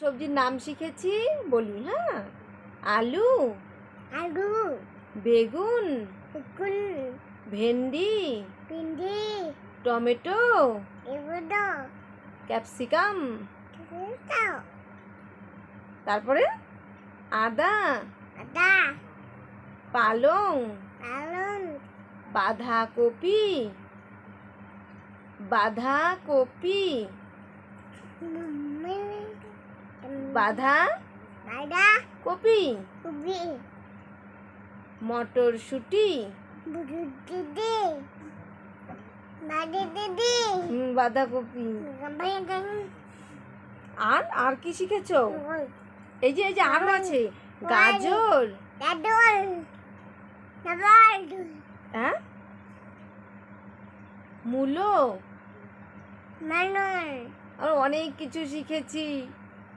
সবজির নাম শিখেছি বলি। হ্যাঁ, আলু, আলু, বেগুন, বেগুন, ভেন্ডি, ভিন্ডি, টমেটো, এগুলো, ক্যাপসিকাম, টমেটো, তারপরে আদা, আদা, পালং, পালং, বাঁধাকপি, বাঁধাকপি, বাদা, বাঁধাকপি, কপি, মটরশুঁটি, বুড়ি, বাদে দিদি, বাঁধাকপি। আর আর কি শিখেছো? এই যে আরো আছে গাজর, গাজর, হ্যাঁ, মূলো, মেলন, আর অনেক কিছু শিখেছি।